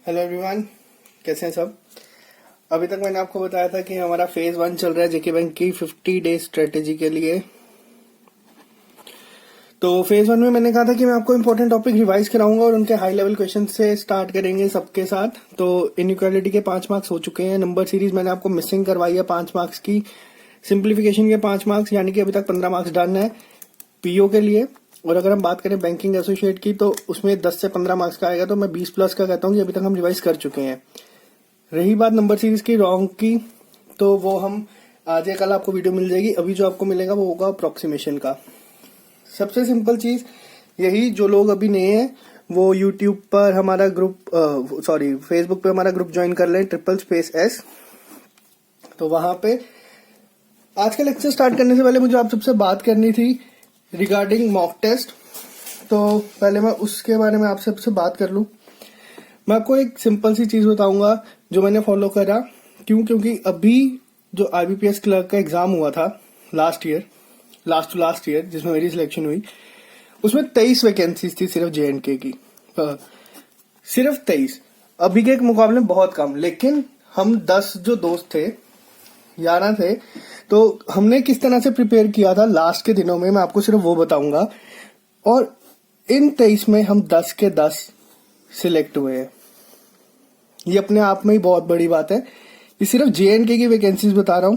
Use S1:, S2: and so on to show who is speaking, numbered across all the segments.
S1: Hello everyone, कैसे हैं सब। अभी तक मैंने आपको बताया था कि हमारा फेज 1 चल रहा है जेके बैंक की 50 डे स्ट्रेटेजी के लिए। तो फेज 1 में मैंने कहा था कि मैं आपको इंपॉर्टेंट टॉपिक रिवाइज कराऊंगा और उनके हाई लेवल क्वेश्चन से स्टार्ट करेंगे सबके साथ। तो इनइक्वालिटी के 5 मार्क्स हो चुके हैं। नंबर सीरीज मैंने आपको मिसिंग करवाई है 5 मार्क्स की। सिंप्लीफिकेशन के 5 मार्क्स, यानी कि अभी तक 15 मार्क्स डन है पीओ के लिए। और अगर हम बात करें बैंकिंग एसोसिएट की तो उसमें 10 से 15 मार्क्स का आएगा। तो मैं 20 प्लस का कहता हूँ कि अभी तक हम रिवाइज कर चुके हैं। रही बात नंबर सीरीज की रॉन्ग की, तो वो हम आज या कल आपको वीडियो मिल जाएगी। अभी जो आपको मिलेगा वो होगा अप्रोक्सीमेशन का। सबसे सिंपल चीज यही, जो लोग अभी नए हैं वो यूट्यूब पर हमारा ग्रुप फेसबुक पे हमारा ग्रुप ज्वाइन कर लें, SSS। तो वहां पे आज का लेक्चर स्टार्ट करने से पहले मुझे आप सबसे बात करनी थी रिगार्डिंग मॉक टेस्ट। तो पहले मैं उसके बारे में आप सबसे बात कर लूं। मैं आपको एक सिंपल सी चीज बताऊंगा जो मैंने फॉलो करा। क्योंकि अभी जो IBPS क्लर्क का एग्जाम हुआ था लास्ट टू लास्ट ईयर जिसमें मेरी सिलेक्शन हुई, उसमें 23 वैकेंसीज थी सिर्फ JNK की। सिर्फ 23। अभी के मुकाबले बहुत कम। लेकिन हम 10 जो दोस्त थे, 11 थे, तो हमने किस तरह से प्रिपेयर किया था लास्ट के दिनों में मैं आपको सिर्फ वो बताऊंगा। और इन 23 में हम 10 के 10 सिलेक्ट हुए हैं। ये अपने आप में ही बहुत बड़ी बात है। ये सिर्फ JNK की वैकेंसीज बता रहा हूं।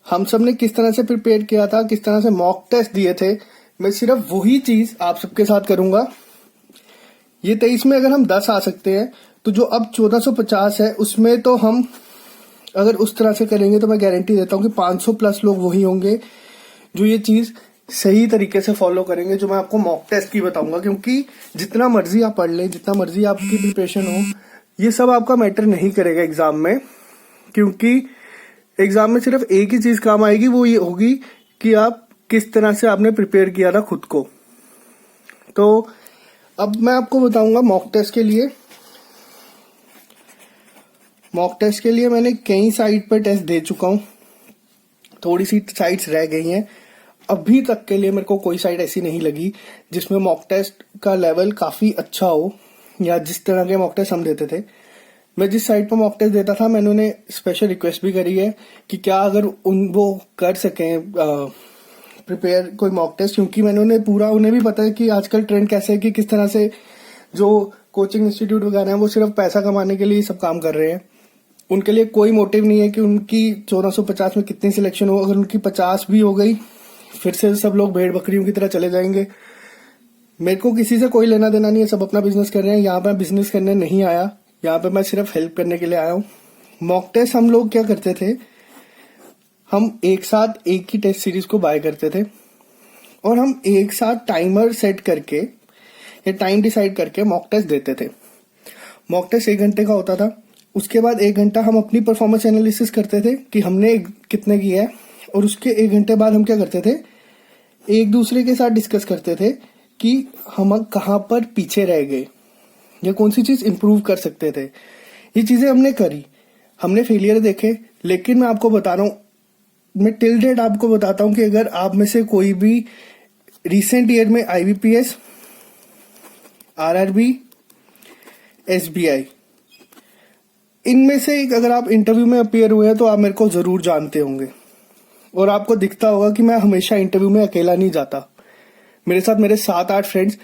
S1: हम सब ने किस तरह से प्रिपेयर किया था, किस तरह से मॉक टेस्ट दिए थे, मैं सिर्फ वही चीज आप सबके साथ करूंगा। ये 23 में अगर हम 10 आ सकते हैं तो जो अब 1450 है उसमें तो हम अगर उस तरह से करेंगे तो मैं गारंटी देता हूं कि 500 प्लस लोग वही होंगे जो ये चीज सही तरीके से फॉलो करेंगे जो मैं आपको मॉक टेस्ट की बताऊंगा। क्योंकि जितना मर्जी आप पढ़ लें, जितना मर्जी आपकी प्रिपरेशन हो, ये सब आपका मैटर नहीं करेगा एग्जाम में। क्योंकि एग्जाम में सिर्फ एक ही चीज काम आएगी, वो ये होगी कि आप किस तरह से आपने प्रिपेयर किया था खुद को। तो अब मैं आपको बताऊंगा मॉक टेस्ट के लिए। मॉक टेस्ट के लिए मैंने कई साइट पर टेस्ट दे चुका हूं, थोड़ी सी साइट्स रह गई हैं। अभी तक के लिए मेरे को कोई साइट ऐसी नहीं लगी जिसमें मॉक टेस्ट का लेवल काफी अच्छा हो, या जिस तरह के मॉक टेस्ट हम देते थे। मैं जिस साइट पर मॉक टेस्ट देता था मैंने उन्हें स्पेशल रिक्वेस्ट भी करी है कि क्या अगर वो कर सकें प्रिपेयर कोई मॉक टेस्ट। क्योंकि मैंने उन्हें पूरा, उन्हें भी पता है कि आजकल ट्रेंड कैसे है, कि किस तरह से जो कोचिंग इंस्टीट्यूट वगैरह हैं वो सिर्फ पैसा कमाने के लिए सब काम कर रहे हैं। उनके लिए कोई मोटिव नहीं है कि उनकी 1450 में कितनी सिलेक्शन हो। अगर उनकी 50 भी हो गई फिर से सब लोग भेड़ बकरियों की तरह चले जाएंगे। मेरे को किसी से कोई लेना देना नहीं है, सब अपना बिजनेस कर रहे हैं। यहाँ पर बिजनेस करने नहीं आया, यहाँ पे मैं सिर्फ हेल्प करने के लिए आया हूँ। मॉक टेस्ट हम लोग क्या करते थे, हम एक साथ एक ही टेस्ट सीरीज को बाय करते थे और हम एक साथ टाइमर सेट करके या टाइम डिसाइड करके मॉक टेस्ट देते थे। मॉक टेस्ट 1 घंटे का होता था। उसके बाद 1 घंटा हम अपनी परफॉर्मेंस एनालिसिस करते थे कि हमने कितने किया है। और उसके 1 घंटे बाद हम क्या करते थे, एक दूसरे के साथ डिस्कस करते थे कि हम कहाँ पर पीछे रह गए या कौन सी चीज इंप्रूव कर सकते थे। ये चीजें हमने करी, हमने फेलियर देखे। लेकिन मैं आपको बता रहा हूँ, मैं टिल डेट आपको बताता हूँ कि अगर आप में से कोई भी रिसेंट ईयर में IBPS, RRB, SBI, इनमें से एक अगर आप इंटरव्यू में अपियर हुए हैं तो आप मेरे को जरूर जानते होंगे। और आपको दिखता होगा कि मैं हमेशा इंटरव्यू में अकेला नहीं जाता, मेरे साथ मेरे 7-8 फ्रेंड्स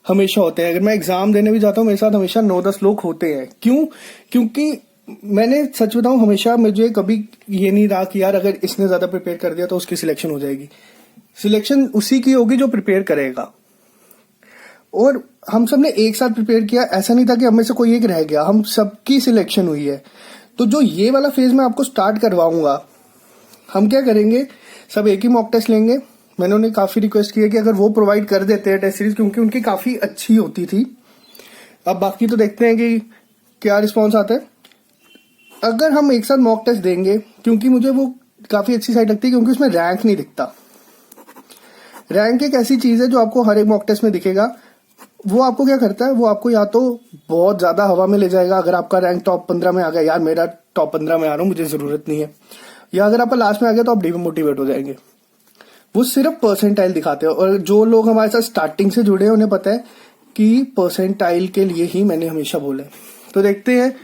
S1: हमेशा होते हैं। अगर मैं एग्जाम देने भी जाता हूँ मेरे साथ हमेशा 9-10 लोग होते हैं। क्यों? क्योंकि मैंने सच बताऊं, हमेशा मुझे कभी ये नहीं रहा कि यार अगर इसने ज्यादा प्रिपेयर कर दिया तो उसकी सिलेक्शन हो जाएगी। सिलेक्शन उसी की होगी जो प्रिपेयर करेगा। और हम सब ने एक साथ प्रिपेयर किया, ऐसा नहीं था कि हमें से कोई एक रह गया, हम सबकी सिलेक्शन हुई है। तो जो ये वाला फेज मैं आपको स्टार्ट करवाऊंगा, हम क्या करेंगे, सब एक ही मॉक टेस्ट लेंगे। मैंने उन्हें काफी रिक्वेस्ट की है कि अगर वो प्रोवाइड कर देते हैं टेस्ट सीरीज, क्योंकि उनकी काफी अच्छी होती थी। अब बाकी तो देखते हैं कि क्या रिस्पॉन्स आता है। अगर हम एक साथ मॉक टेस्ट देंगे, क्योंकि मुझे वो काफी अच्छी साइट लगती है, क्योंकि उसमें रैंक नहीं दिखता। रैंक एक ऐसी चीज है जो आपको हर एक मॉक टेस्ट में दिखेगा। वो आपको क्या करता है, वो आपको या तो बहुत ज्यादा हवा में ले जाएगा। अगर आपका रैंक टॉप 15 में आ गया, यार मेरा टॉप 15 में आ रहा हूँ, मुझे जरूरत नहीं है। या अगर आपका लास्ट में आ गया तो आप डिमोटिवेट हो जाएंगे। वो सिर्फ परसेंटाइल दिखाते हैं। और जो लोग हमारे साथ स्टार्टिंग से जुड़े हैं उन्हें पता है कि परसेंटाइल के लिए ही मैंने हमेशा बोला है तो देखते हैं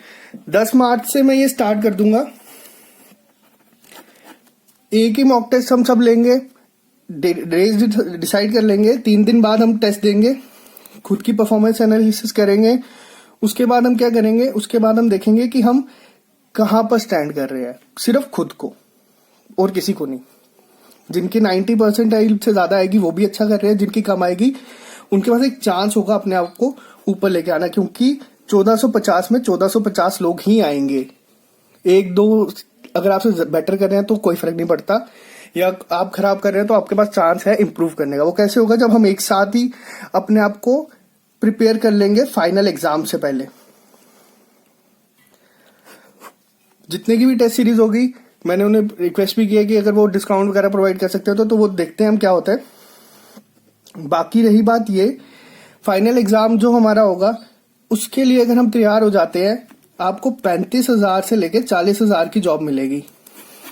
S1: 10 मार्च से मैं ये स्टार्ट कर दूंगा। एक ही मॉक टेस्ट हम सब लेंगे, डेज डिसाइड कर लेंगे, 3 दिन बाद हम टेस्ट देंगे, खुद की परफॉर्मेंस एनालिसिस करेंगे। उसके बाद हम क्या करेंगे, उसके बाद हम देखेंगे कि हम कहां पर स्टैंड कर रहे हैं, सिर्फ खुद को और किसी को नहीं। जिनकी 90% से ज्यादा आएगी वो भी अच्छा कर रहे हैं, जिनकी कम आएगी उनके पास एक चांस होगा अपने आप को ऊपर लेके आना, क्योंकि 1450 में 1450 लोग ही आएंगे। एक दो अगर आपसे बेटर कर रहे हैं तो कोई फर्क नहीं पड़ता, या आप खराब कर रहे हैं तो आपके पास चांस है इंप्रूव करने का। वो कैसे होगा, जब हम एक साथ ही अपने आप को प्रिपेयर कर लेंगे फाइनल एग्जाम से पहले। जितने की भी टेस्ट सीरीज होगी मैंने उन्हें रिक्वेस्ट भी किया कि अगर वो डिस्काउंट वगैरह प्रोवाइड कर सकते हो तो वो देखते हैं हम क्या होता है। बाकी रही बात ये, फाइनल एग्जाम जो हमारा होगा उसके लिए अगर हम तैयार हो जाते हैं, आपको 35,000 से लेकर 40,000 की जॉब मिलेगी।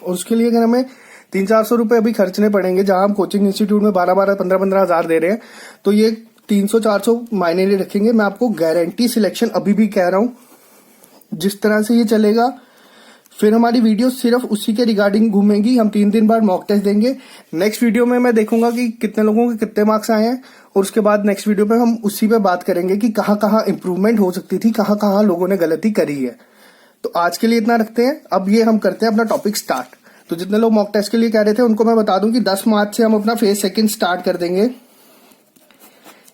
S1: और उसके लिए अगर हमें 300-400 रुपए अभी खर्चने पड़ेंगे, जहां हम कोचिंग इंस्टीट्यूट में 12-12, 15-15 हजार दे रहे हैं, तो ये 300-400 मायने नहीं रखेंगे। मैं आपको गारंटी सिलेक्शन अभी भी कह रहा हूं। जिस तरह से ये चलेगा, फिर हमारी वीडियो सिर्फ उसी के रिगार्डिंग घूमेंगी। हम 3 दिन बाद मॉक टेस्ट देंगे। नेक्स्ट वीडियो में मैं देखूंगा कि कितने लोगों के कितने मार्क्स आए हैं, और उसके बाद नेक्स्ट वीडियो पे हम उसी पे बात करेंगे कि कहाँ कहाँ इंप्रूवमेंट हो सकती थी, कहाँ कहाँ लोगों ने गलती करी है। तो आज के लिए इतना रखते हैं। अब ये हम करते हैं अपना टॉपिक स्टार्ट। तो जितने लोग मॉक टेस्ट के लिए कह रहे थे उनको मैं बता दूं कि 10 मार्च से हम अपना फेज सेकंड स्टार्ट कर देंगे।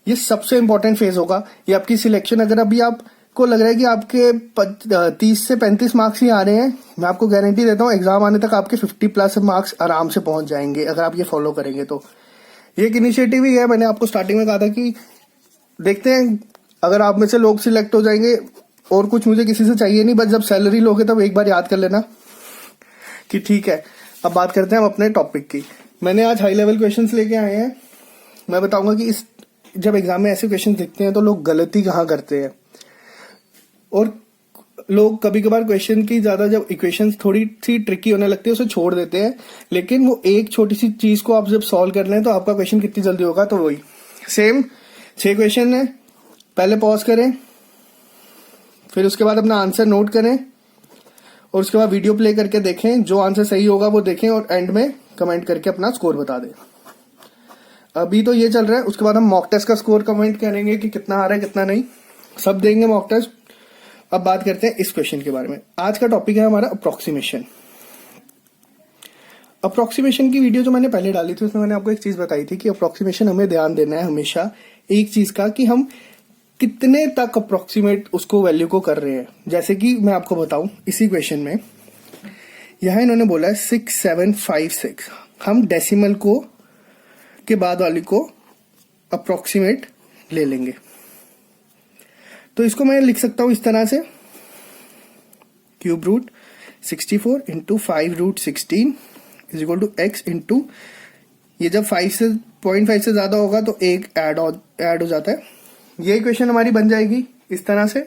S1: ये सबसे इंपॉर्टेंट फेज होगा। ये आपकी सिलेक्शन, अगर अभी आपको लग रहा है कि आपके 30 से 35 मार्क्स ही आ रहे हैं, मैं आपको गारंटी देता हूँ एग्जाम आने तक आपके 50+ मार्क्स आराम से पहुंच जाएंगे, अगर आप ये फॉलो करेंगे तो। ये एक इनिशिएटिव ही है। मैंने आपको स्टार्टिंग में कहा था कि देखते हैं अगर आप में से लोग सिलेक्ट हो जाएंगे, और कुछ मुझे किसी से चाहिए नहीं, बस जब सैलरी लोगे तब एक बार याद कर लेना कि ठीक है। अब बात करते हैं हम अपने टॉपिक की। मैंने आज हाई लेवल क्वेश्चंस लेके आए हैं। मैं बताऊंगा कि जब एग्जाम में ऐसे क्वेश्चंस दिखते हैं तो लोग गलती कहाँ करते हैं, और लोग कभी कभार क्वेश्चन की ज्यादा, जब इक्वेशंस थोड़ी सी ट्रिकी होने लगती है उसे छोड़ देते हैं। लेकिन वो एक छोटी सी चीज को आप जब सॉल्व कर लें तो आपका क्वेश्चन कितनी जल्दी होगा। तो वही सेम 6 क्वेश्चन है, पहले पॉज करें, फिर उसके बाद अपना आंसर नोट करें, और उसके बाद वीडियो प्ले करके देखें। जो आंसर सही होगा वो देखें, और एंड में कमेंट करके अपना स्कोर बता दें। अभी तो ये चल रहा है, उसके बाद हम मॉक टेस्ट का स्कोर कमेंट करेंगे कि कितना आ रहा है कितना नहीं, सब देंगे मॉक टेस्ट। अब बात करते हैं इस क्वेश्चन के बारे में। आज का टॉपिक है हमारा अप्रोक्सीमेशन। अप्रोक्सीमेशन की वीडियो जो मैंने पहले डाली थी उसमें मैंने आपको एक चीज बताई थी कि अप्रोक्सीमेशन हमें ध्यान देना है हमेशा एक चीज का, कि हम कितने तक अप्रोक्सीमेट उसको वैल्यू को कर रहे हैं। जैसे कि मैं आपको बताऊं, इसी क्वेश्चन में यहां इन्होंने बोला है 6756, हम डेसिमल को के बाद वाली को अप्रोक्सीमेट ले लेंगे। तो इसको मैं लिख सकता हूं इस तरह से, cube root 64 into 5 root 16 is equal to x into, ये जब 0.5 से ज्यादा होगा तो एक ऐड हो जाता है। ये इक्वेशन हमारी बन जाएगी इस तरह से।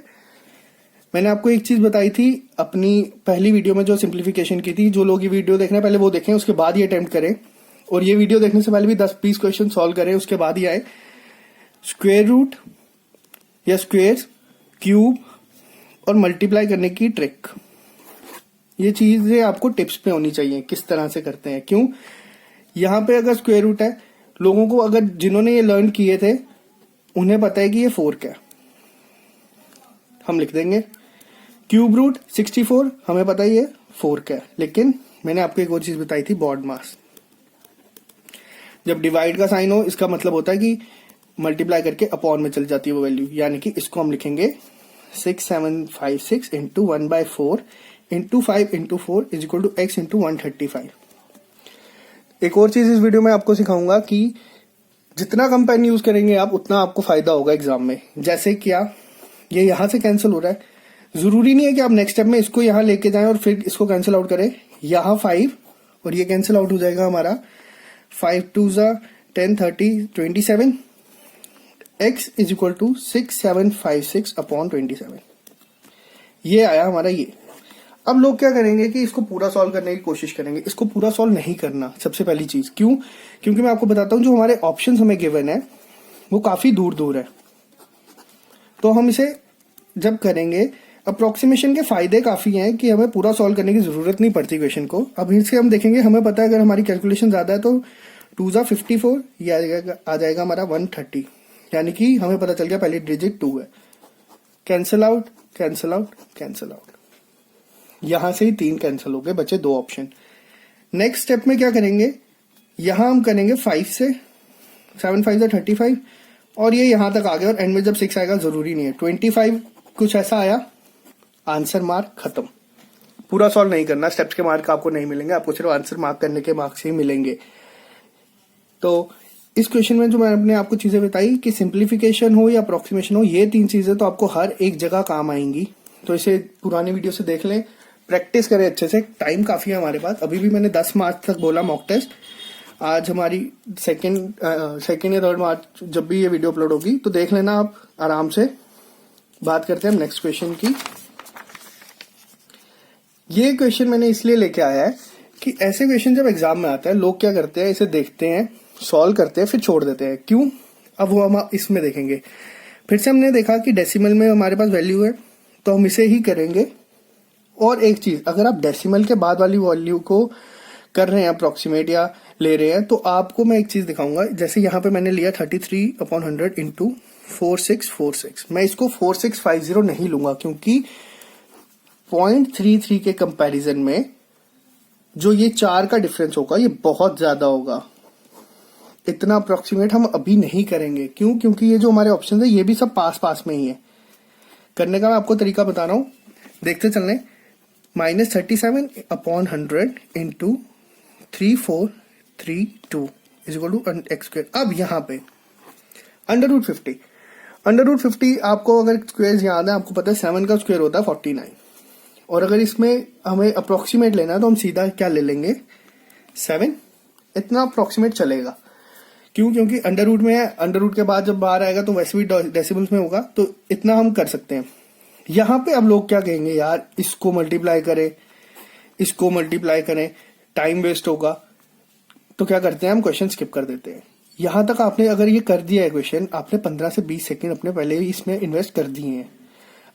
S1: मैंने आपको एक चीज बताई थी अपनी पहली वीडियो में जो सिंप्लीफिकेशन की थी, जो लोग ये वीडियो देखना पहले वो देखें, उसके बाद ये अटेम्प्ट करें, और ये वीडियो देखने से पहले भी 10-20 क्वेश्चन सॉल्व करें, उसके बाद ही आए स्क्वायर रूट या स्क्वायर, क्यूब और मल्टीप्लाई करने की ट्रिक। ये चीजें आपको टिप्स पे होनी चाहिए किस तरह से करते हैं। क्यों, यहां पे अगर स्क्वायर रूट है, लोगों को अगर जिन्होंने ये लर्न किए थे उन्हें पता है कि ये 4 क्या, हम लिख देंगे। क्यूब रूट 64, हमें पता है ये 4 क्या। लेकिन मैंने आपको एक और चीज बताई थी, बॉड मास। जब डिवाइड का साइन हो इसका मतलब होता है कि मल्टीप्लाई करके अपॉन में चल जाती है वो वैल्यू, यानी कि इसको हम लिखेंगे 6756 into 1/4 into 5 into 4 is equal to x into 135। एक और चीज इस वीडियो में आपको सिखाऊंगा कि जितना कम पेन यूज करेंगे आप, उतना आपको फायदा होगा एग्जाम में। जैसे क्या, ये यहां से कैंसिल हो रहा है, जरूरी नहीं है कि आप नेक्स्ट स्टेप में इसको यहां लेके जाएं और फिर इसको कैंसिल आउट करें। यहां 5 और ये कैंसिल आउट हो जाएगा हमारा, 5 2 10 30 27, x is equal to 6756 upon 27। ये आया हमारा ये। अब लोग क्या करेंगे कि इसको पूरा सॉल्व करने की कोशिश करेंगे। इसको पूरा सॉल्व नहीं करना सबसे पहली चीज। क्यों, क्योंकि मैं आपको बताता हूं जो हमारे ऑप्शंस हमें गिवन है वो काफी दूर दूर है। तो हम इसे जब करेंगे, अप्रोक्सीमेशन के फायदे काफी हैं कि हमें पूरा सॉल्व करने की जरूरत नहीं पड़ती क्वेश्चन को। अब इससे हम देखेंगे, हमें पता है अगर हमारी कैलकुलेशन ज्यादा है तो 2 जा 54, ये आ जाएगा हमारा 130, यानी कि हमें पता चल गया पहली डिजिट 2 है। Cancel out, cancel out, cancel out, यहां से ही 3 कैंसिल हो गए, बचे 2 ऑप्शन। नेक्स्ट स्टेप में क्या करेंगे, यहां हम करेंगे 5 से, 7 5 35, और ये यहां तक आ गया और एंड में जब 6 आएगा जरूरी नहीं है 25 कुछ ऐसा आया, आंसर मार्क खत्म। पूरा सॉल्व नहीं करना, स्टेप्स के मार्क आपको नहीं मिलेंगे, आपको सिर्फ आंसर मार्क करने के मार्क्स ही मिलेंगे। तो इस क्वेश्चन में जो मैंने आपको चीजें बताई कि सिंप्लीफिकेशन हो या अप्रोक्सीमेशन हो, ये 3 चीजें तो आपको हर एक जगह काम आएंगी। तो इसे पुरानी वीडियो से देख लें, प्रैक्टिस करें अच्छे से। टाइम काफी है हमारे पास, अभी भी मैंने 10 मार्च तक बोला मॉक टेस्ट। आज हमारी सेकेंड या 3rd मार्च जब भी ये वीडियो अपलोड होगी तो देख लेना आप आराम से। बात करते हैं हम नेक्स्ट क्वेश्चन की। ये क्वेश्चन मैंने इसलिए लेके आया है कि ऐसे क्वेश्चन जब एग्जाम में आते हैं लोग क्या करते हैं, इसे देखते हैं, सॉल्व करते हैं, फिर छोड़ देते हैं। क्यों? अब वो हम इसमें देखेंगे। फिर से हमने देखा कि डेसिमल में हमारे पास वैल्यू है तो हम इसे ही करेंगे। और एक चीज, अगर आप डेसिमल के बाद वाली वैल्यू को कर रहे हैं अप्रोक्सीमेट या ले रहे हैं, तो आपको मैं एक चीज दिखाऊंगा। जैसे यहाँ पे मैंने लिया 33/100 इंटू 4646, मैं इसको 4650 नहीं लूंगा क्योंकि 0.33 के कंपैरिजन में जो ये 4 का डिफरेंस होगा ये बहुत ज्यादा होगा। इतना अप्रोक्सीमेट हम अभी नहीं करेंगे। क्यों? क्योंकि ये जो हमारे ऑप्शन है ये भी सब पास पास में ही है। करने का मैं आपको तरीका बता रहा हूं, देखते चलने। -37/100 into 3432 is equal to x square. अब यहाँ पे अंडर रूट 50 आपको अगर स्क्वायर याद है, आपको पता है 7 का स्क्वायर होता है 49, और अगर इसमें हमें अप्रोक्सीमेट लेना है तो हम सीधा क्या ले लेंगे 7। इतना अप्रोक्सीमेट चलेगा। क्यों? क्योंकि अंडर रूट में है, अंडर रूट के बाद जब बाहर आएगा तो वैसे भी डेसिमल्स में होगा, तो इतना हम कर सकते हैं। यहाँ पे अब लोग क्या कहेंगे, यार इसको मल्टीप्लाई करें, इसको मल्टीप्लाई करें, टाइम वेस्ट होगा। तो क्या करते हैं, हम क्वेश्चन स्किप कर देते हैं। यहां तक आपने अगर ये कर दिया है क्वेश्चन, आपने 15 से 20 सेकंड अपने पहले ही इसमें इन्वेस्ट कर दिए हैं।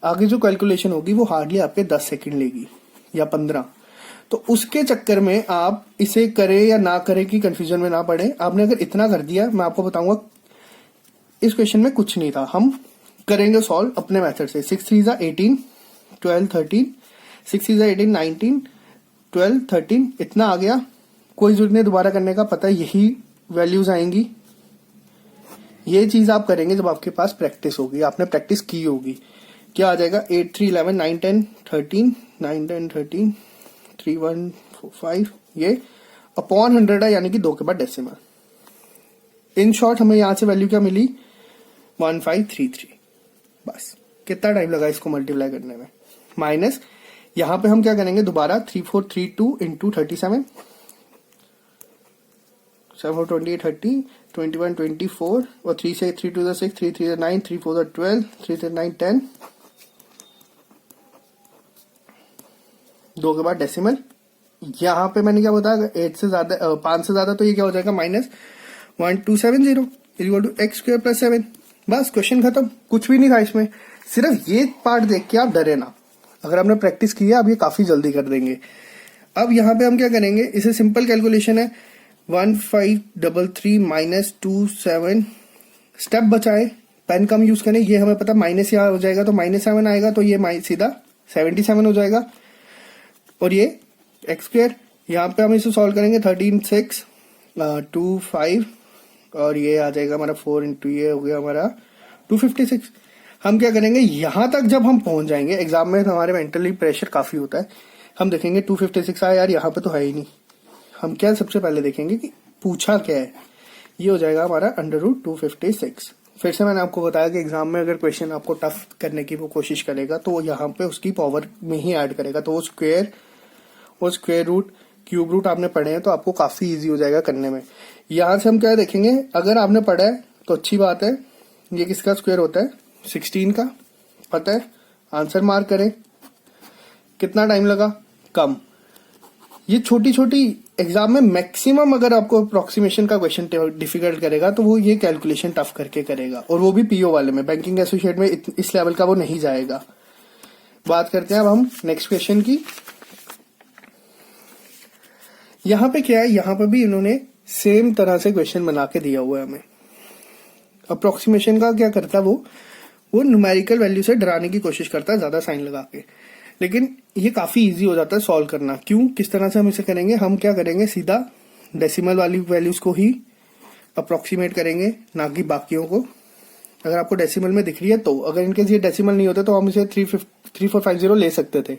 S1: आगे जो कैलकुलेशन होगी वो हार्डली आपके 10 सेकंड लेगी या 15। तो उसके चक्कर में आप इसे करें या ना करें की कंफ्यूजन में ना पड़े। आपने अगर इतना कर दिया, मैं आपको बताऊंगा इस क्वेश्चन में कुछ नहीं था, हम करेंगे सॉल्व अपने मेथड से। 6 3 जा 18, 12 13, 6 3 जा 18, 19, 12 13, इतना आ गया। कोई जरूरत नहीं दोबारा करने का, पता है यही वैल्यूज आएंगी। ये चीज आप करेंगे जब आपके पास प्रैक्टिस होगी, आपने प्रैक्टिस की होगी। क्या आ जाएगा 8 3 11, 9 10 13, 9 10 13, 3 1 4 5, ये अपॉन 100 है, यानी कि 2 के बाद डेसिमल। इन शॉर्ट हमें यहां से वैल्यू क्या मिली 1533। बस कितना टाइम लगा इसको मल्टीप्लाई करने में। माइनस यहां पे हम क्या करेंगे दोबारा 3432 इंटू 37, 7 28 30, 21 24, और 3 से 3 2 6, 3 3 9, 3 4 12, 3 3 9 10, 2 के बाद डेसिमल। यहां पे मैंने क्या बताया, 8 से ज्यादा 5 से ज्यादा, तो ये क्या हो जाएगा -1270 equal to x square plus 7। बस क्वेश्चन खत्म, कुछ भी नहीं था इसमें। सिर्फ ये पार्ट देख के आप डरे ना, अगर आपने प्रैक्टिस की है आप ये काफी जल्दी कर देंगे। अब यहाँ पे हम क्या करेंगे, इसे सिंपल कैलकुलेशन है 1533 माइनस 27, स्टेप बचाए, पेन कम यूज करें। ये हमें पता माइनस यहाँ हो जाएगा तो -7 आएगा, तो ये सीधा 77 हो जाएगा। और ये एक्स स्क्वायर, यहाँ पे हम इसे सॉल्व करेंगे 13 6 2 5, और ये आ जाएगा हमारा 4 इंटू ये हो गया हमारा 256। हम क्या करेंगे, यहां तक जब हम पहुंच जाएंगे, एग्जाम में हमारे मेंटली प्रेशर काफी होता है, हम देखेंगे 256 आया, यार यहाँ पे तो है ही नहीं। हम क्या सबसे पहले देखेंगे कि पूछा क्या है। ये हो जाएगा हमारा √256। फिर से मैंने आपको बताया कि एग्जाम में अगर क्वेश्चन आपको टफ करने की वो कोशिश करेगा तो वो यहाँ पे उसकी पावर में ही ऐड करेगा, तो वो स्क्वायर रूट, क्यूब रूट आपने पढ़े हैं तो आपको काफी इजी हो जाएगा करने में। यहां से हम क्या देखेंगे, अगर आपने पढ़ा है तो अच्छी बात है। ये किसका स्क्वायर होता है 16 का, पता है, आंसर मार्क करें। कितना टाइम लगा, कम। ये छोटी छोटी एग्जाम में मैक्सिमम अगर आपको अप्रोक्सीमेशन का क्वेश्चन डिफिकल्ट करेगा तो वो ये कैलकुलेशन टफ करके करेगा, और वो भी पीओ वाले में। बैंकिंग एसोसिएट में इस लेवल का वो नहीं जाएगा। बात करते हैं अब हम नेक्स्ट क्वेश्चन की। यहाँ पे क्या है, यहाँ पे भी इन्होंने सेम तरह से क्वेश्चन बना के दिया हुआ है हमें। अप्रोक्सीमेशन का क्या करता है वो न्यूमेरिकल वैल्यू से डराने की कोशिश करता है ज्यादा साइन लगा के, लेकिन ये काफी इजी हो जाता है सॉल्व करना। क्यों, किस तरह से हम इसे करेंगे, हम क्या करेंगे, सीधा डेसिमल वाली वैल्यूज को ही अप्रोक्सीमेट करेंगे, ना कि बाकियों को। अगर आपको डेसिमल में दिख रही है तो, अगर इनके ये डेसिमल नहीं होते तो हम इसे 3450 ले सकते थे।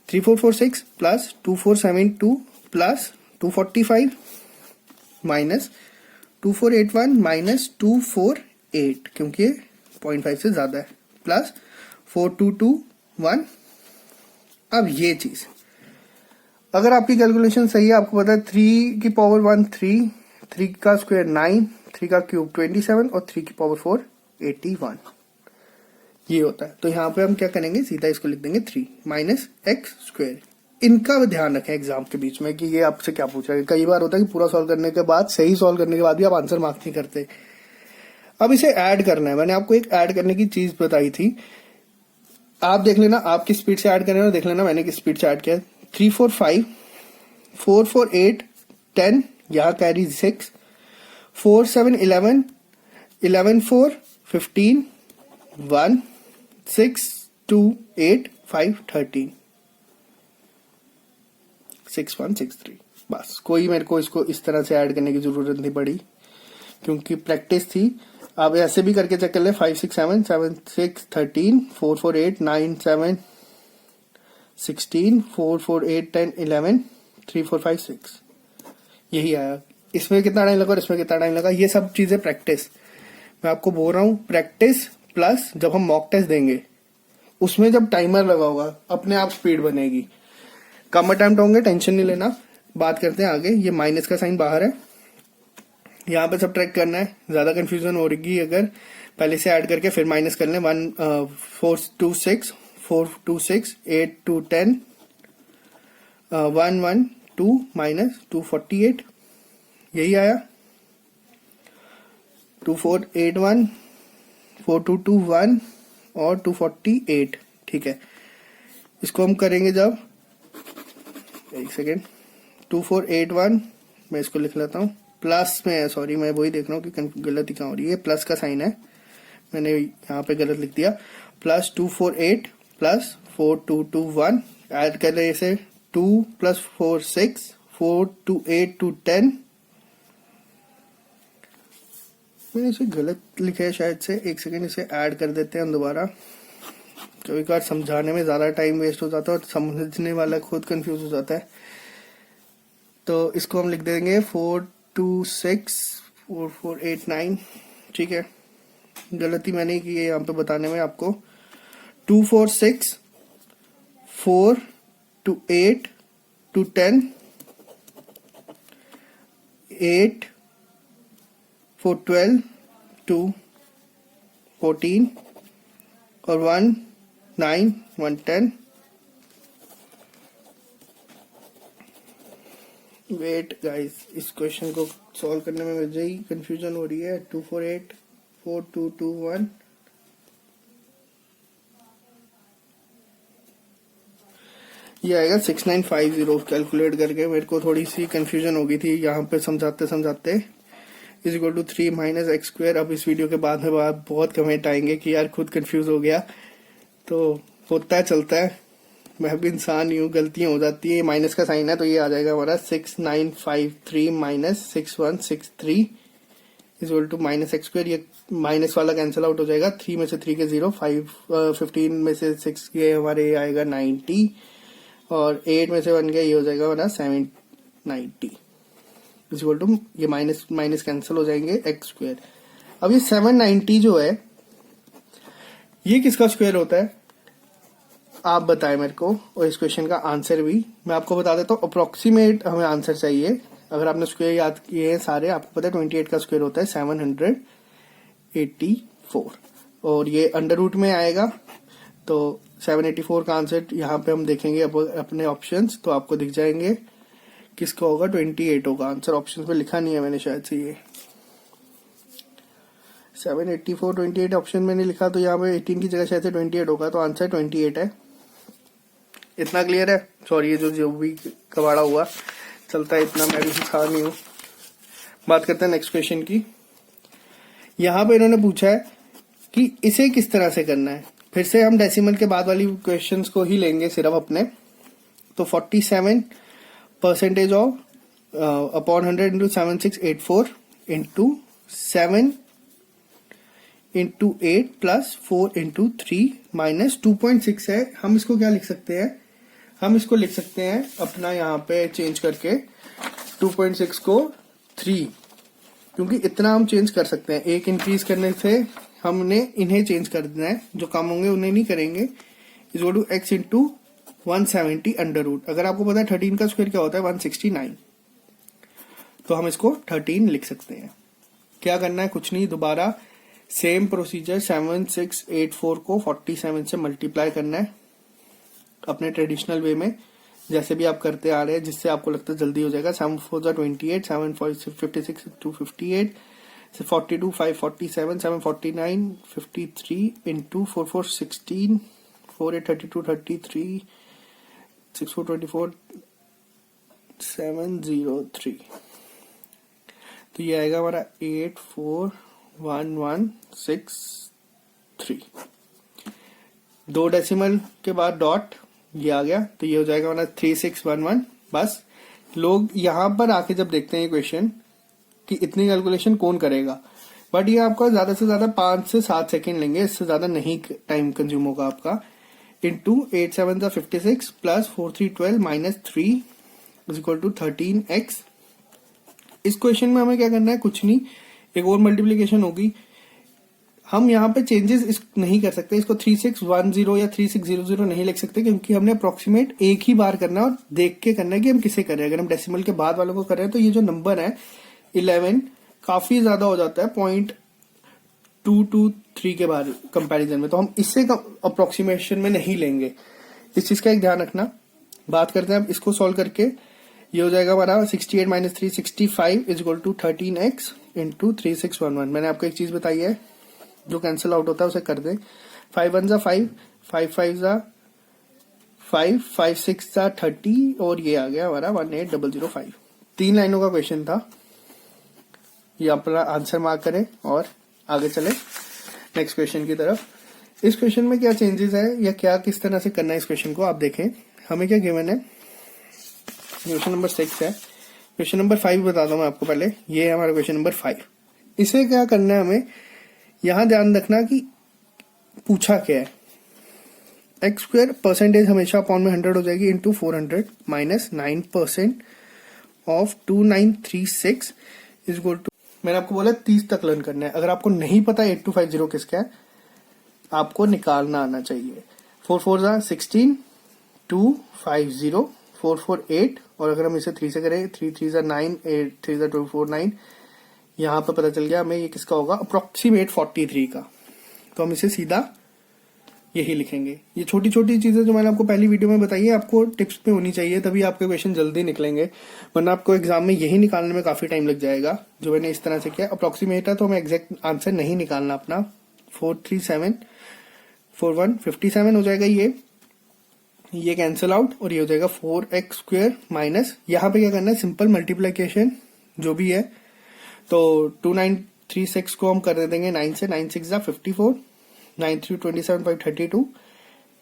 S1: 3446 प्लस 2472 प्लस 245 माइनस 2481 माइनस 248, क्योंकि ये 0.5 से ज्यादा है, प्लस 4221। अब ये चीज अगर आपकी कैलकुलेशन सही है, आपको पता है 3 की पावर 1 3, 3 का स्क्वायर 9, 3 का क्यूब 27 और 3 की पावर 4 81, ये होता है। तो यहाँ पे हम क्या करेंगे, सीधा इसको लिख देंगे 3 माइनस एक्स स्क्वायर। इनका ध्यान रखें एग्जाम के बीच में कि ये आपसे क्या पूछा है। कई बार होता है कि पूरा सॉल्व करने के बाद, सही सॉल्व करने के बाद भी आप आंसर मार्क नहीं करते। अब इसे ऐड करना है। मैंने आपको एक ऐड करने की चीज बताई थी, आप देख लेना आप किस स्पीड से ऐड कर रहे हो, देख लेना मैंने किस स्पीड से ऐड किया। 3 4 5 4 4 8 10, यहाँ कैरी 6, 4 7 11 11 4 15 1 6 2 8 5 13 6 1 6 3। बस कोई मेरे को इसको इस तरह से ऐड करने की जरूरत नहीं पड़ी, क्योंकि प्रैक्टिस थी। आप ऐसे भी करके चेक कर ले, 5 6 7 7 6 13 4 4 8 9 7 16 4 4 8 10 11 3 4 5 6, यही आया। इसमें कितना टाइम लगा और इसमें कितना टाइम लगा, ये सब चीजें प्रैक्टिस। मैं आपको बोल रहा हूँ प्रैक्टिस प्लस जब हम मॉक टेस्ट देंगे उसमें जब टाइमर लगा होगा अपने आप स्पीड बनेगी। कम अटेम्प्ट होंगे, टेंशन नहीं लेना। बात करते हैं आगे। ये माइनस का साइन बाहर है, यहाँ पे सब ट्रैक करना है। ज्यादा कंफ्यूजन हो रही अगर पहले से ऐड करके फिर माइनस कर लें। 4 2 6 4 2 6 8 2 10 1 1 2 माइनस 248, यही आया। 2481 4221 और 248, ठीक है। इसको हम करेंगे जब, एक सेकेंड, 2481 मैं इसको लिख लेता हूँ, प्लस में है, सॉरी मैं वही देख रहा हूँ कि गलती कहाँ हो रही है। प्लस का साइन है, मैंने यहाँ पे गलत लिख दिया। प्लस 248 प्लस 4221, ऐड कर रहे इसे 2 प्लस 4 6 4 2 8 2 10। मैंने इसे गलत लिखा है शायद से, एक सेकेंड इसे ऐड कर देते हैं दोबारा। कभी कभार समझाने में ज्यादा टाइम वेस्ट हो जाता है और समझने वाला खुद कंफ्यूज हो जाता है। तो इसको हम लिख देंगे 4 2 6 4 4 8 9, ठीक है। गलती मैंने की है यहाँ पे बताने में आपको। 2 4 6 4 2 8 2 10 8 4 12 2 14 और 1 9 1 10। वेट गाइस, इस क्वेश्चन को सॉल्व करने में मुझे ही कंफ्यूजन हो रही है। 2 4 8 4 2 2 1, ये आएगा 6950। कैलकुलेट करके मेरे को थोड़ी सी कंफ्यूजन हो गई थी यहाँ पे समझाते समझाते। Is equal to 3 minus x square. अब इस वीडियो के बाद में बहुत कमेंट आएंगे कि यार खुद कंफ्यूज हो गया, तो होता है, चलता है, मैं भी इंसान ही हूँ, गलतियां हो जाती है। माइनस का साइन है तो ये आ जाएगा हमारा 6953 minus 6163 is equal to minus x square. ये माइनस वाला कैंसिल आउट हो जाएगा। 3 में से 3 के 0, 15 में से 6 के हमारे आएगा 90 और 8 में से 1 गया, ये हो जाएगा हमारा 790 इज इक्वल टू, ये माइनस माइनस कैंसिल हो जाएंगे, एक्स स्क्वायर। अब ये 790 जो है ये किसका स्क्वायर होता है आप बताएं मेरे को, और इस क्वेश्चन का आंसर भी मैं आपको बता देता हूँ। अप्रोक्सीमेट हमें आंसर चाहिए। अगर आपने स्क्वायर याद किए हैं सारे, आपको पता है 28 का स्क्वायर होता है 784 और ये अंडर रूट में आएगा। तो 784 का आंसर यहाँ पे हम देखेंगे अपने ऑप्शंस, तो आपको दिख जाएंगे किसका होगा, 28 होगा आंसर। ऑप्शन पे लिखा नहीं है मैंने शायद से, ये 784 28 ऑप्शन मैंने लिखा, तो यहाँ पे 18 की जगह शायद से 28 होगा, तो आंसर 28 है। इतना क्लियर है? सॉरी, ये जो भी कबाड़ा हुआ चलता है, इतना मैं भी सिखा नहीं हूँ। बात करते हैं नेक्स्ट क्वेश्चन की। यहाँ पे इन्होंने पूछा है कि इसे किस तरह से करना है। फिर से हम डेसिमल के बाद वाली क्वेश्चंस को ही लेंगे सिर्फ अपने। तो 47% of upon 100 into 7684 into 7 into 8 plus 4 into 3 minus 2.6 है। हम इसको क्या लिख सकते हैं? हम इसको लिख सकते हैं अपना यहाँ पे चेंज करके 2.6 को 3, क्योंकि इतना हम चेंज कर सकते हैं। एक इंक्रीज करने से हमने इन्हें चेंज कर देना है, जो काम होंगे उन्हें नहीं करेंगे। Is equal to x into 170 under root. अगर आपको पता है 13 का स्क्वायर क्या होता है 169, तो हम इसको 13 लिख सकते हैं। क्या करना है? कुछ नहीं, दोबारा सेम प्रोसीजर 7684 को 47 से मल्टीप्लाई करना है अपने ट्रेडिशनल वे में, जैसे भी आप करते आ रहे हैं, जिससे आपको लगता है जल्दी हो जाएगा। 7 4 28, 7 56 258, 42 5 47, 7 49 53 इंटू 4 4 16, 4 8 32 33, 6 4 24 703। तो ये आएगा हमारा 84116 दो डेसिमल के बाद डॉट ये आ गया, तो ये हो जाएगा हमारा 3611। बस लोग यहाँ पर आके जब देखते हैं ये क्वेश्चन कि इतनी कैलकुलेशन कौन करेगा, बट ये आपका ज्यादा से ज्यादा 5 से 7 सेकेंड लेंगे, इससे ज्यादा नहीं टाइम कंज्यूम होगा आपका। Into 8 7 56 plus 4 3 12 minus 3 is equal to 13x। इस क्वेश्चन में हमें क्या करना है? कुछ नहीं, एक और मल्टीप्लीकेशन होगी। हम यहाँ पे चेंजेस नहीं कर सकते, इसको 3610 या 3600 नहीं लिख सकते, क्योंकि हमने अप्रोक्सीमेट एक ही बार करना है और देख के करना है कि हम किसे कर रहे हैं। अगर हम डेसिमल के बाद वालों को कर रहे हैं तो ये जो नंबर है 11 काफी ज्यादा हो जाता है 0.223 के बाद कंपैरिजन में, तो हम इससे अप्रोक्सीमेशन में नहीं लेंगे। इस चीज का एक ध्यान रखना। बात करते हैं अब इसको सॉल्व करके। ये हो जाएगा हमारा 68 minus 3 65 is equal to 13x into 3611। मैंने आपको एक चीज बताई है, जो कैंसिल आउट होता है उसे कर दे। 5 1 जा 5, 5 5 जा 5, 5 6 जा 30 और ये आ गया हमारा 18005। 3 लाइनों का क्वेश्चन था। ये अपना आंसर मार्क करें और आगे चले नेक्स्ट क्वेश्चन की तरफ। इस क्वेश्चन में क्या चेंजेस है या क्या किस तरह से करना है इस क्वेश्चन को आप देखें। हमें क्या गिवन है? क्वेश्चन नंबर 6 है। क्वेश्चन नंबर 5 बताता हूं मैं आपको पहले। ये है हमारा क्वेश्चन नंबर 5। इसे क्या करना है हमें? यहां ध्यान रखना कि पूछा क्या है। एक्स स्क्वायर परसेंटेज हमेशा अपॉन में 100 हो जाएगी into 400 minus 9% of 2936 is equal to, मैंने आपको बोला 30 तक लर्न करना है। अगर आपको नहीं पता 8250 किसका है, आपको निकालना आना चाहिए। 4 4 जा 16, 250, 4 4 8, और अगर हम इसे 3 से करें 3 3 जा 9, 8 3 जा 2 4 9, यहां पर पता चल गया हमें ये किसका होगा, अप्रोक्सीमेट 43 का। तो हम इसे सीधा यही लिखेंगे। ये छोटी छोटी चीजें जो मैंने आपको पहली वीडियो में बताई है, आपको टिप्स में होनी चाहिए, तभी आपके क्वेश्चन जल्दी निकलेंगे, वरना आपको एग्जाम में यही निकालने में काफी टाइम लग जाएगा। जो मैंने इस तरह से किया अप्रोक्सीमेट है, तो हमें एग्जैक्ट आंसर नहीं निकालना अपना। 4374157 हो जाएगा ये कैंसिल आउट, और ये हो जाएगा 4x स्क्वायर माइनस, यहाँ पे क्या करना है, सिंपल मल्टीप्लीकेशन जो भी है। तो 2936 को हम कर देंगे 9 से, 9 6 जा 54, 9 3 27 5 32,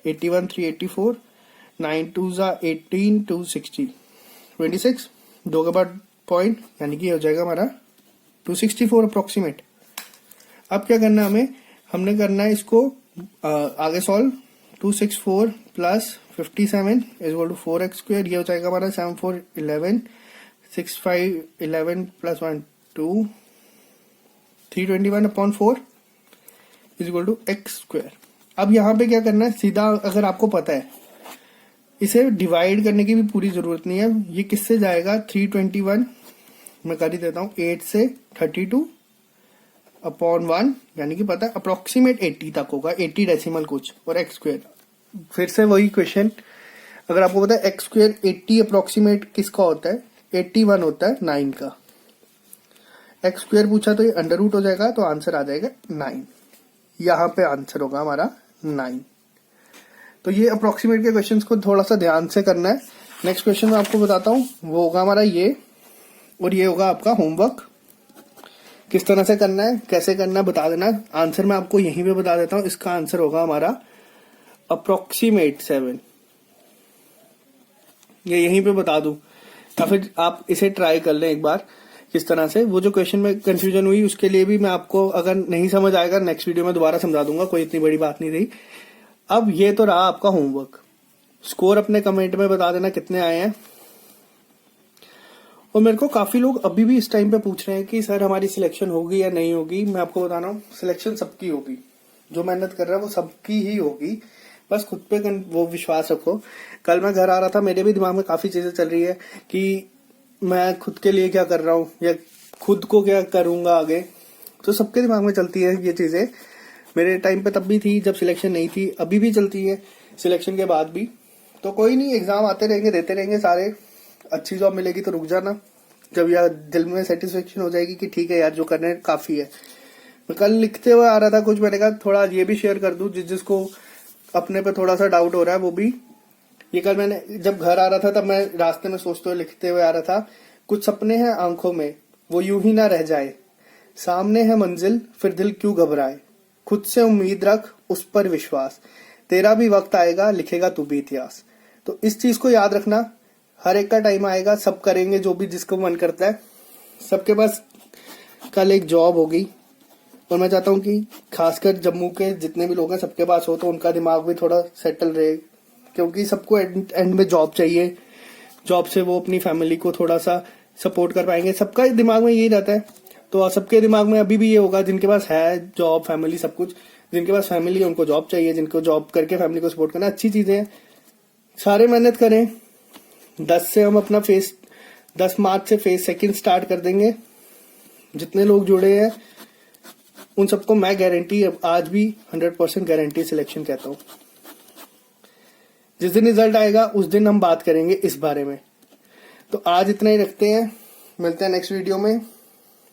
S1: 81 3 84, 9 2 जा 18 2 60 26, 2 के बाद पॉइंट, यानी कि हो जाएगा हमारा 264 अप्रोक्सीमेट। अब क्या करना है हमने करना है इसको आगे solve. 264 plus 57 is equal to 4x square, ये हो जाएगा हमारा 7 4 11, 6 5 11 plus 1 2, 321 upon 4 is equal to x square. अब यहाँ पे क्या करना है, सीधा अगर आपको पता है, इसे डिवाइड करने की भी पूरी जरूरत नहीं है। ये किससे जाएगा, 321 मैं कर ही देता हूँ, 8 से 32 अपॉन 1, यानी कि पता है अप्रोक्सीमेट 80 तक होगा, 80 डेसिमल कुछ, और एक्स स्क्वायर। फिर से वही क्वेश्चन, अगर आपको पता है एक्स स्क्वायर 80 अप्रोक्सीमेट किसका होता है, 81 होता है 9 का। एक्स स्क्वायर पूछा तो ये अंडर रूट हो जाएगा, तो आंसर आ जाएगा 9। यहाँ पे आंसर होगा हमारा 9। तो ये अप्रोक्सीमेट के क्वेश्चंस को थोड़ा सा ध्यान से करना है। नेक्स्ट क्वेश्चन मैं आपको बताता हूँ, वो होगा हमारा ये, और ये होगा आपका होमवर्क। किस तरह से करना है, कैसे करना है बता देना। आंसर मैं आपको यहीं पे बता देता हूँ। इसका आंसर होगा हमारा अप्रोक्सीमेट 7। ये यहीं पे बता दूं, या फिर आप इसे ट्राई कर लें एक बार किस तरह से। वो जो क्वेश्चन में कंफ्यूजन हुई उसके लिए भी मैं आपको, अगर नहीं समझ आएगा नेक्स्ट वीडियो में दोबारा समझा दूंगा, कोई इतनी बड़ी बात नहीं रही। अब ये तो रहा आपका होमवर्क। स्कोर अपने कमेंट में बता देना कितने आए हैं। और मेरे को काफी लोग अभी भी इस टाइम पे पूछ रहे हैं कि सर हमारी सिलेक्शन होगी या नहीं होगी। मैं आपको बता रहा हूँ, सिलेक्शन सबकी होगी। जो मेहनत कर रहा है वो सबकी ही होगी। बस खुद पे वो विश्वास रखो। कल मैं घर आ रहा था, मेरे भी दिमाग में काफी चीजें चल रही है कि मैं खुद के लिए क्या कर रहा हूँ या खुद को क्या करूंगा आगे। तो सबके दिमाग में चलती है ये चीजें। मेरे टाइम पे तब भी थी जब सिलेक्शन नहीं थी, अभी भी चलती है सिलेक्शन के बाद भी। तो कोई नहीं, एग्जाम आते रहेंगे, देते रहेंगे सारे। अच्छी जॉब मिलेगी तो रुक जाना, जब यार दिल में सेटिस्फेक्शन हो जाएगी कि ठीक है यार जो करने काफी है। मैं कल लिखते हुए आ रहा था कुछ, मैंने कहा थोड़ा ये भी शेयर कर दूं जिसको अपने पे थोड़ा सा डाउट हो रहा है वो भी। ये कल मैंने जब घर आ रहा था तब मैं रास्ते में सोचते हुए लिखते हुए आ रहा था। कुछ सपने हैं आंखों में वो यूं ही ना रह जाए, सामने है मंजिल फिर दिल क्यों घबराए, खुद से उम्मीद रख उस पर विश्वास, तेरा भी वक्त आएगा लिखेगा तू भी इतिहास। तो इस चीज को याद रखना, हर एक का टाइम आएगा, सब करेंगे जो भी जिसको मन करता है। सबके पास कल एक जॉब होगी, और मैं चाहता हूँ कि खासकर जम्मू के जितने भी लोग हैं सबके पास हो, तो उनका दिमाग भी थोड़ा सेटल रहे, क्योंकि सबको एंड में जॉब चाहिए। जॉब से वो अपनी फैमिली को थोड़ा सा सपोर्ट कर पाएंगे। सबका दिमाग में यही रहता है। तो सबके दिमाग में अभी भी ये होगा, जिनके पास है जॉब फैमिली सब कुछ, जिनके पास फैमिली है उनको जॉब चाहिए, जिनको जॉब करके फैमिली को सपोर्ट करना अच्छी चीजें हैं। सारे मेहनत करें। 10 मार्च से फेज सेकंड स्टार्ट कर देंगे। जितने लोग जुड़े हैं उन सबको मैं गारंटी, आज भी 100% गारंटी सिलेक्शन कहता हूँ। जिस दिन रिजल्ट आएगा उस दिन हम बात करेंगे इस बारे में। तो आज इतना ही रखते हैं, मिलते हैं नेक्स्ट वीडियो में।